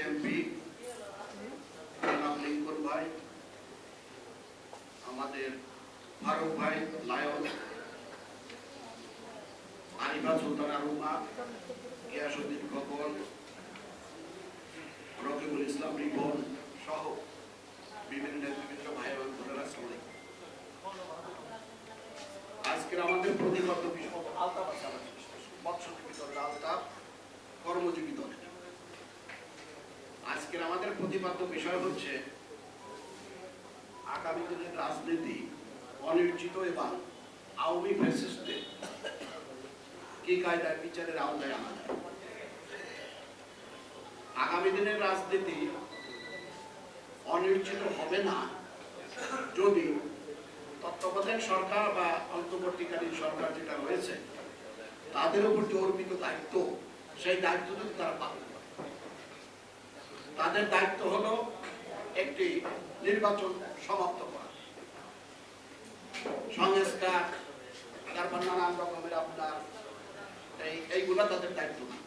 MP Lincoln ভাই, আমাদের ফারুক ভাই লায়ন, আরিফা সুলতানা রুমা, গিয়াসউদ্দিন খোকন, রকিবুল ইসলাম রিপন সহ বিভিন্ন ভাই এবং বোনেরা, আজকের আমাদের প্রতিবদ্ধ বিষয় আলতাফ মৎস্যজীবী দল, আলতাফ কর্মজীবী দল। আজকের আমাদের প্রতিপাদ্য বিষয় হচ্ছে আগামী দিনের রাজনীতি অনিশ্চিত এবং আওয়ামী ফ্যাসিস্টদের কি কায়দায় বিচারের আওতায় আনা যায়। আগামী দিনের রাজনীতি অনিশ্চিত হবে না যদি তত্ত্বাবধায়ক সরকার বা অন্তর্বর্তীকালীন সরকার যেটা রয়েছে তাদের উপর যে অর্পিত দায়িত্ব, সেই দায়িত্ব যদি তারা পালন করে। তাদের দায়িত্ব হলো একটি নির্বাচন সমাপ্ত করা, সংস্কার, তারপর নানান রকমের আপনার এইগুলা তাদের দায়িত্ব না।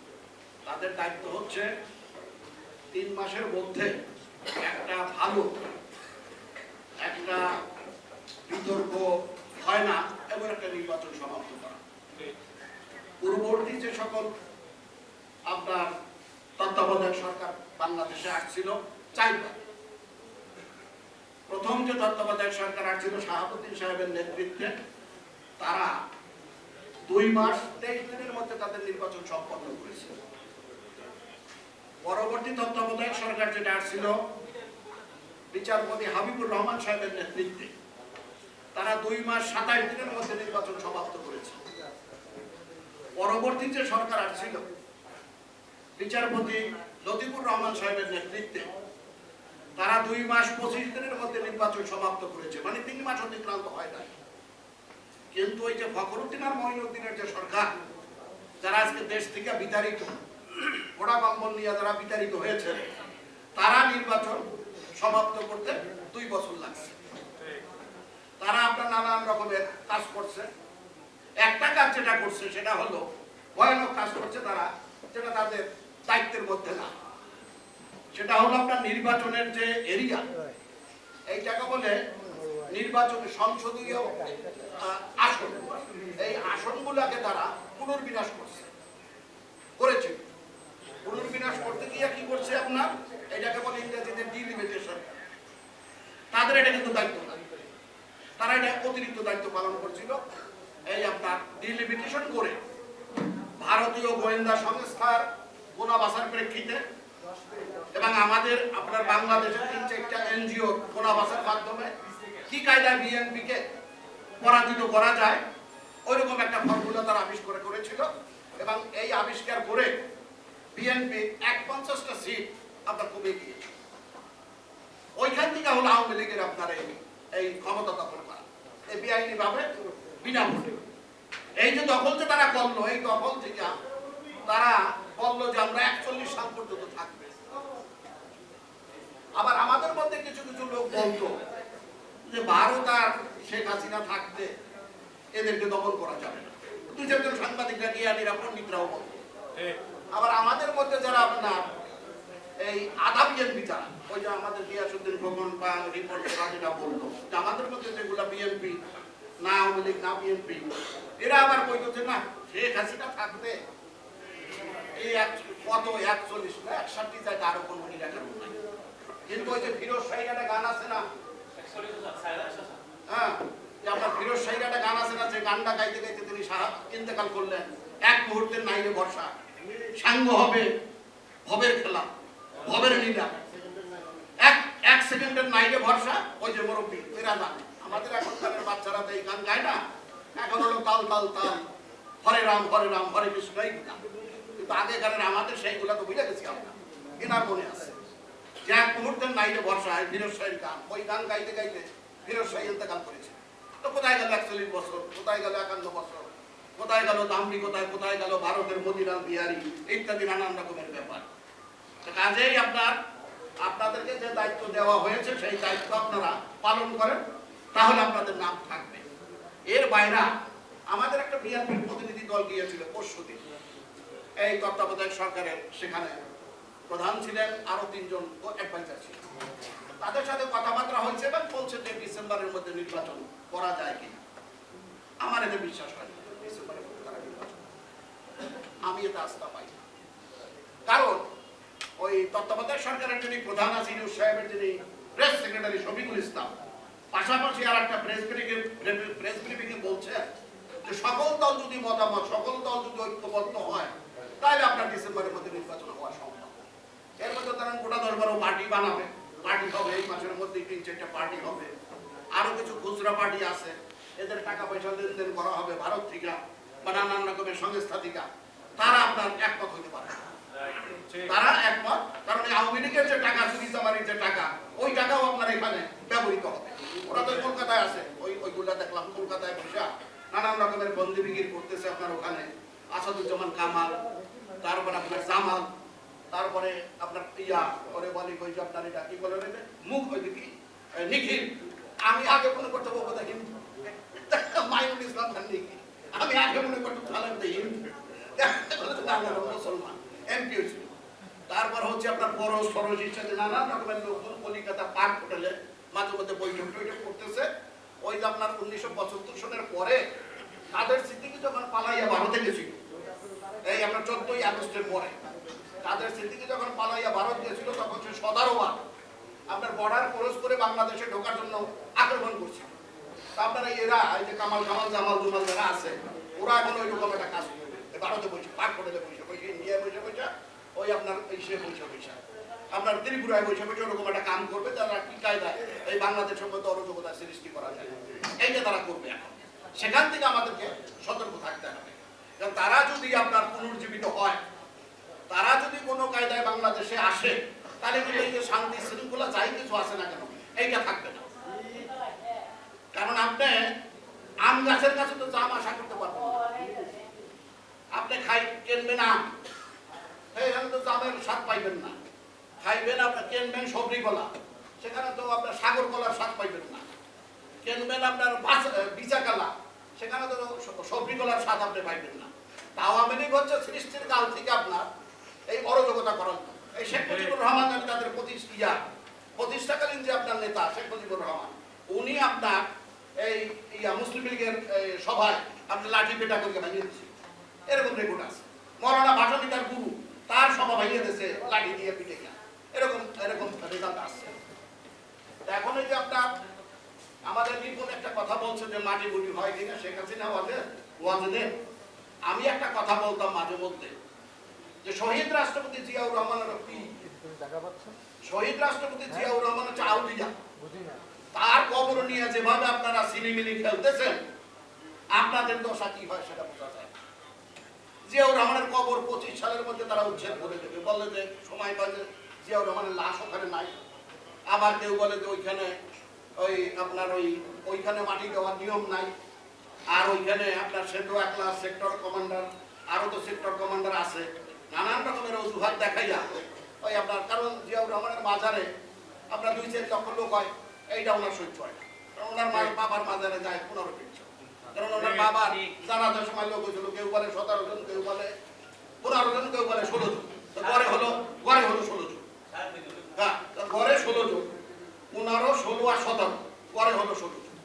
তাদের দায়িত্ব হচ্ছে 3 মাসের মধ্যে একটা ভালো একটা বিতর্ক হয় না এমন একটা নির্বাচন সমাপ্ত করা। পূর্ববর্তী যে সকল আপনার তত্ত্বাবধায়ক সরকার বাংলাদেশে আসছিল 4 বার। প্রথম যে তত্ত্বাবধায়ক সরকার আসছিল শাহাবুদ্দিন সাহেবের নেতৃত্বে, তারা 2 মাস 23 দিনের মধ্যে তাদের নির্বাচন সম্পন্ন করেছিল। পরবর্তী তত্ত্বাবধায়ক সরকার যেটা আসছিল বিচারপতি হাবিবুর রহমান সাহেবের নেতৃত্বে, তারা 2 মাস 27 দিনের মধ্যে নির্বাচন সমাপ্ত করেছে। পরবর্তী যে সরকার আসছিল বিচারপতি লতিফুর রহমান সাহেবের নেতৃত্বে, তারা 2 মাস 25 দিনের মধ্যে নির্বাচন সমাপ্ত করেছে, মানে 3 মাস অতিক্রান্ত হয় নাই। কিন্তু ওই যে ফখরুদ্দিন আর মঈনুদ্দিনের যে সরকার, যারা আজকে দেশ থেকে বিতাড়িত, ঘোড়া কম্বল নিয়ে যারা বিতাড়িত হয়েছে, তারা নির্বাচন সমাপ্ত করতে 2 বছর লাগছে। তারা আপনার নানান রকমের কাজ করছে। একটা কাজ যেটা করছে সেটা হলো ভয়ানক কাজ করছে তারা, যেটা তাদের দায়িত্বের মধ্যে না। সেটা হলো আপনার নির্বাচনের যে এরিয়া, এইটাকে বলে নির্বাচনের সংসদীয় আসন। এই আসনগুলোকে তারা পুনর্বিন্যাস করেছে। পুনর্বিন্যাস করতে গিয়ে কি করছে আপনার, এটাকে বলে ইংরেজিতে ডিলিমিটেশন। তাদের এটা কিন্তু দায়িত্ব না, তারা এটা অতিরিক্ত দায়িত্ব পালন করছিল। এই আপনার ডিলিমিটেশন করে ভারতীয় গোয়েন্দা সংস্থার গোনাবাছার প্রেক্ষিতে এবং আমাদের আপনার বাংলাদেশের 3-4টা এনজিও গোনাবাছার মাধ্যমে কি কায়দায় বিএনপিকে পরাজিত করা যায়, ওইরকম একটা ফর্মুলা তারা আবিষ্কার করেছিল। এবং এই আবিষ্কার করে বিএনপি 51টা সিট আপনার কমে গিয়েছে। ওইখান থেকে হলো আওয়ামী লীগের আপনার এই ক্ষমতা দখল করা, এই বেআইনি ভাবে বিনা ভোটে। এই যে দখল যে তারা করলো, এই দখল থেকে তারা বললো যে আমরা 41 সাল পর্যন্ত থাকবে। আবার আমাদের মধ্যে কিছু কিছু লোক বলতো যে ভারত আর শেখ হাসিনা থাকতে এদেরকে দখল করা যাবে না। 2-4জন সাংবাদিকরা জ্ঞানীরা পণ্ডিতরাও বলতো। আবার আমাদের মধ্যে যারা আপনার এই আধা বিএনপি যারা, ওই যে আমাদের গিয়াসউদ্দিন খোকন বা রিপোর্টাররা যেটা বলতো যে আমাদের মধ্যে যেগুলা বিএনপি না আওয়ামী লীগ না বিএনপি, এরা আবার কইতো যে না শেখ হাসিনা থাকতে এই কত 41 না 61 যায় আরো কোন নিরাকরণ নাই। কিন্তু ওই যে ফিরোজ শাহীর একটা গান আছে না, হ্যাঁ, আপনার ফিরোজ শাহীর একটা গান আছে না, যে গানটা গাইতে গাইতে তিনি ইন্তেকাল করলেন। 1 মুহূর্তের নাইরে ভরসা, সাঙ্গ হবে ভবের খেলা, ভবের লীলা, 1 সেকেন্ডের নাইরে ভরসা। ওই যে মুরব্বী এরা জানে। আমাদের এখনকার বাচ্চারা তো এই গান গায় না, এখন হলো তাল তাল তাল, হরে রাম হরে কৃষ্ণ, এই গান। কিন্তু আগেকারের আমাদের সেইগুলা তো বুঝে গেছি আমরা, এনার মনে আছে যে 1 মুহূর্তের নাইরে ভরসা, ফিরোজ শাহীর গান। ওই গান গাইতে গাইতে ফিরোজ শাহী ইন্তেকাল করেছে। তো কোথায় গেল 41 বছর, কোথায় গেল 51 বছর, কোথায় গেল দাম্ভিকতায়, কোথায় গেল ভারতের মতিলাল বিহারী ইত্যাদি নানান রকমের ব্যাপার। কাজেই আপনাদেরকে যে দায়িত্ব দেওয়া হয়েছে সেই দায়িত্ব আপনারা পালন করেন, তাহলে আপনাদের নাম থাকবে। এর বাইরে আমাদের একটা বিএনপির প্রতিনিধি দল গিয়েছিল পরশুদিন এই তত্ত্বাবধায়ক সরকারের সেখানে প্রধান ছিলেন, আরো 3 জন অ্যাডভাইজার ছিলেন। তাদের সাথে কথাবার্তা হয়েছে এবং বলছে যে ডিসেম্বরের মধ্যে নির্বাচন করা যায় কিনা। আমার এতে বিশ্বাস হয় না ডিসেম্বরের মধ্যে তারা নির্বাচন, আমি এতে আস্থা পাই না। কারণ ওই তত্ত্বাবধায়ক সরকারের যিনি প্রধান আছেন সাহেবের যিনি প্রেস সেক্রেটারি শফিকুল ইসলাম, পাশাপাশি আর একটা প্রেস ব্রিফিংয়ে বলছে যে সকল দল যদি মতামত, সকল দল যদি ঐক্যবদ্ধ হয় তাহলে আপনার ডিসেম্বরের মধ্যে নির্বাচন হওয়া সম্ভব। এর মধ্যে তারা গোটা 10-12 পার্টি বানাবে, পার্টি হবে এই মাসের মধ্যে 3-4টা পার্টি হবে, আরো কিছু খুচরা পার্টি আছে, এদের টাকা পয়সা লেনদেন করা হবে ভারত থেকে বা নানান রকমের সংস্থা থেকে। তারা আপনার একমত হতে পারে, তারা একমত, কারণ আওয়ামী লীগের যে টাকা, চুরিচামারির যে টাকা, ওই টাকাও আপনার এখানে ব্যবহৃত হবে। ওরা তো কলকাতায় আছে, ওইগুলা দেখলাম কলকাতায় বসে নানান রকমের বন্দি বিক্রি করতেছে আপনার ওখানে, আসাদুজ্জামান কামাল, তারপর আপনার জামাল, তারপরে আপনার ইয়া ওরে বলি ওই যে আপনার এটা কি বলে মুখ ওই কি নিখিল। আমি আগে মনে করতে পারবো দেখি মাইনুল ইসলাম খান নিখিল, আমি আগে মনে করতে ভালো হিন্দু মুসলমান এমপি হয়েছিল। তারপর হচ্ছে আপনার পরশ ফরজির সাথে নানান রকমের লোকজন কলিকাতা পার্ক হোটেলে মাঝে মধ্যে বৈঠক টৈঠক করতেছে। ওই যে আপনার 1975 সনের পরে তাদের স্মৃতিকে যখন পালাইয়া ভারতে গেছিল, এই আপনার 14ই আগস্টের পরে তাদের স্মৃতিকে যখন পালাইয়া ভারত গেছিল, তখন সে সদারোয়ার আপনার বর্ডার ক্রস করে বাংলাদেশে ঢোকার জন্য আক্রমণ করছিল। আপনারা এরা এই যে কামাল জামাল জুমাল যারা আছে, ওরা এখন ওই রকম একটা কাজ করবে ভারতে বসে, পার্ক হোটেলে বসে ইন্ডিয়ায় বসে ওই আপনার এই সে বসে আপনার ত্রিপুরায় বসে ওরকম একটা কাম করবে, তারা কি কায়দায় এই বাংলাদেশের মধ্যে অরাজকতা সৃষ্টি করা যায়, এইটা তারা করবে। এখন সেখান থেকে আমাদেরকে সতর্ক থাকতে হবে। কারণ তারা যদি আপনার পুনর্জীবিত হয়, তারা যদি কোনো কায়দায় বাংলাদেশে আসে, তাহলে কিন্তু এই যে শান্তি শৃঙ্খলা যাই কিছু আছে না কেন, এইটা থাকবে না। কারণ আপনি আম গাছের কাছে তো জাম আশা করতে পারবেন, আপনি কিনবেন আম, এখানে তো জামের স্বাদ পাইবেন না। খাইবেন আপনার কিনবেন সবরি কলা, সেখানে তো আপনার সাগর কলার স্বাদ পাইবেন না। কিনবেন আপনার বিচা কালা, সেখানে তো সবরি কলার স্বাদ আপনি পাইবেন না। আওয়ামী লীগ হচ্ছে সৃষ্টির কাল থেকে আপনার এই অরাজকতা করার, এই শেখ মুজিবুর রহমান তাদের প্রতিষ্ঠাকালীন যে আপনার নেতা শেখ মুজিবুর রহমান, উনি আপনার এই মুসলিম লীগের সভায় আপনি লাঠি পেটা করে ভাঙিয়ে দিচ্ছে, এরকম রেকর্ড আছে। মৌলানা ভাসানী তার গুরু, তার সভা ভাঙিয়ে দিয়েছে লাঠি দিয়ে পিটে গিয়া, এরকম রেজাল্ট আসছে। এখন এই যে আপনার আমাদের নিপুণ একটা কথা বলছে যে মাটি মুটি হয় কিনা, শেখ হাসিনা ওয়াজেদের। আমি একটা কথা বলতাম মাঝে মধ্যে যে শহীদ রাষ্ট্রপতি জিয়াউর রহমানের হচ্ছে আউলিয়া, তার কবর নিয়ে যেভাবে আপনারা সিনেমিনি খেলতেছেন, আপনাদের দশা কি হয় সেটা বোঝা যায়। জিয়াউর রহমানের কবর 25 সালের মধ্যে তারা উচ্ছেদ করে দেবে, বলে যে সময় পাবে জিয়াউর রহমানের লাশ ওখানে নাই। আবার কেউ বলে যে ওইখানে ওইখানে মাটি দেওয়ার নিয়ম নাই, আর ওইখানে আপনার সেন্ট্রো একলা সেক্টর কমান্ডার, আরো তো সেক্টর কমান্ডার আছে, নানান রকমের অজুহাত দেখাইয়া ওই আপনার। কারণ জিয়াউর রহমানের মাজারে আপনার 2-4 লক্ষ লোক হয়, এইটা ওনার সহ্য হয় না। কারণ ওনার বাবার মাজারে যায় 15 ফিট, কারণ ওনার বাবার জানাজার সময় লোক হয়েছিল, কেউ বলে 17 জন, কেউ বলে 15 জন, কেউ বলে 16 জন, গড়ে হলো 16 জন। হ্যাঁ, গড়ে 16 জন, 15, 16 আর 17, গড়ে হলো 16 জন।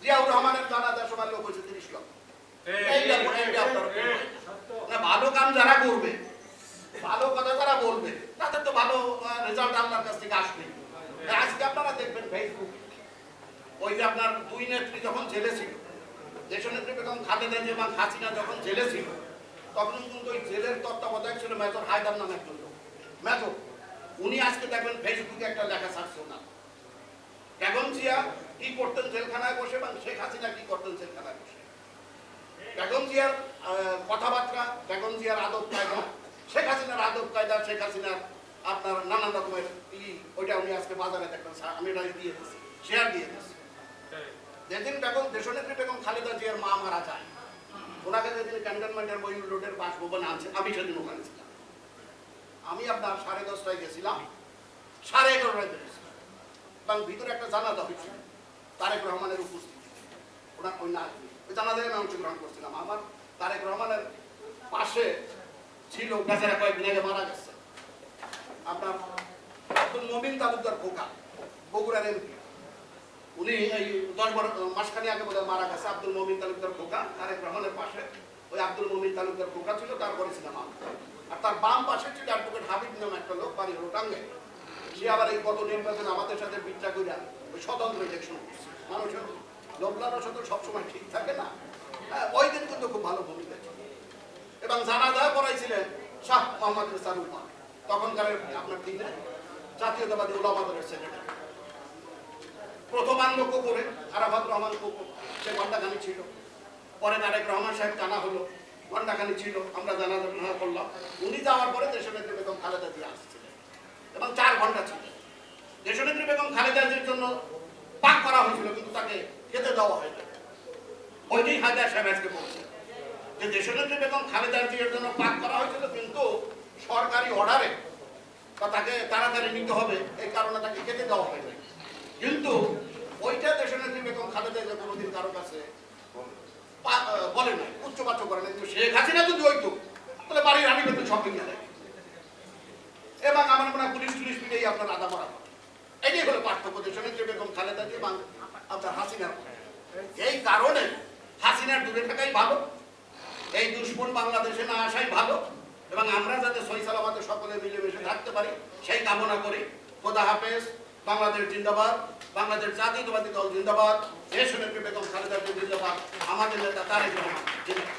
জিয়াউর রহমানের জানাজার সময় লোক হয়েছে 30 লক্ষ। ভালো কাম যারা করবে, ভালো কথা যারা বলবে, তাদের তো ভালো রেজাল্ট আল্লাহর কাছ থেকে আসবে। আজকে আপনারা দেখবেন ফেসবুক, ওই যে আপনার 2 নেত্রী যখন জেলে ছিল, দেশনেত্রী বেগম খালেদা জিয়া এবং হাসিনা যখন জেলে ছিল, তখন কিন্তু ওই জেলের তত্ত্বাবধায়ক ছিল মেজর হায়দার নামে একজন লোক, মেজর। উনি আজকে দেখবেন ফেসবুকে একটা লেখা ছাড়ছে না, বেগম জিয়া কি করতেন জেলখানায় বসে এবং শেখ হাসিনা কি করতেন জেলখানায় বসে। বেগম জিয়ার কথাবার্তা, বেগম জিয়ার আদব কায়দা, শেখ হাসিনার আদব কায়দা, শেখ হাসিনার আপনার নানান রকমের ওইটা উনি আজকে বাজারে দেখবেন, আমি এটা দিয়ে দিচ্ছি, শেয়ার দিয়ে দিচ্ছি। যেদিন দেশনেত্রী বেগম খালেদা জিয়ার মা মারা যায়, ওনাকে যেদিন ক্যান্টনমেন্টের মঈন রোডের বাসভবনে আনছে, আমি সেদিন ওখানে ছিলাম। আমি আপনার 10:30টায় গেছিলাম, 11:30টায় বেরিয়েছিলাম, এবং ভিতরে একটা জানাজা হয়েছিল তারেক রহমানের উপস্থিতি, ওনার ওই না ওই জানাজায় আমি অংশগ্রহণ করছিলাম। আমার তারেক রহমানের পাশে ছিল বেচারা কয়েকদিন আগে মারা গেছে, আপনার আব্দুল মমিন তালুকদার খোকা, বগুড়ার এমপি। উনি এই 10-12 মাসখানি আগে বোধহয় মারা গেছে। আব্দুল মমিন তালুকদার খোকা, তারেক রহমানের পাশে ওই আব্দুল মমিন তালুকদার খোকা ছিল, তারপরে ছিলাম আমি। আর তার বাম পাশে ছিল অ্যাডভোকেট হাবিব নামে একটা লোক, বাড়ি হলো টাঙ্গাইল। সে আবার এই গত নির্বাচনে আমাদের সাথে বিদ্যা কইরা ওই স্বতন্ত্র ইলেকশন করছে। মানুষের লোকলারও সাথে সবসময় ঠিক থাকে না। হ্যাঁ, ওই দিন কিন্তু খুব ভালো ভূমিকা ছিল। এবং জানাজা করাইছিলেন শাহ মোহাম্মদ রেসারুল হক, তখনকার আপনার দিনে জাতীয়তাবাদী ওলামা দলের সেক্রেটারি। প্রথম আনলোক করে আরাফাত রহমান সে ঘণ্টাখানি ছিল। পরে তারেক রহমান সাহেব জানা হলো, ঘণ্টাখানি ছিল, আমরা জানাজা করলাম। উনি যাওয়ার পরে দেশনেত্রী বেগম খালেদা জিয়া আসছিলেন এবং 4 ঘন্টা ছিল। দেশনেত্রী বেগম খালেদা জিয়ার জন্য পাক করা হয়েছিল, কিন্তু তাকে খেতে দেওয়া হয়নি। ওইটাই হায়দার সাহেব আজকে বলছে যে দেশনেত্রী বেগম খালেদা জিয়ার জন্য পাক করা হয়েছিল, কিন্তু সরকারি অর্ডারে বা তাকে তাড়াতাড়ি নিতে হবে এই কারণে তাকে খেতে দেওয়া হয়নি। কিন্তু ওইটা দেশনেত্রী বেগম খালেদা জিয়া কোনোদিন কারো কাছে বলে নাই, উচ্চবাচ্য করে নাই। কিন্তু শেখ হাসিনা যদি হইতো তাহলে বাড়ির রানী বেতন সব কিনে দেয় এবং আমার মনে হয় পুলিশ মিলেই আপনার আদা মরা। এটাই হলো পার্থক্য দেশনেত্রী বেগম খালেদা জিয়া এবং আপনার হাসিনার। এই কারণে হাসিনার দূরে থাকাই ভালো, এই দুশ্মন বাংলাদেশে না আসাই ভালো, এবং আমরা যাতে সহি সালামতে সকলে মিলেমিশে থাকতে পারি সেই কামনা করি। খোদা হাফেজ। বাংলাদেশ জিন্দাবাদ, বাংলাদেশ জাতীয়তাবাদী দল জিন্দাবাদ, দেশনেত্রী বেগম খালেদা জিয়া জিন্দাবাদ, আমাদের নেতা তারেক রহমান জিন্দাবাদ।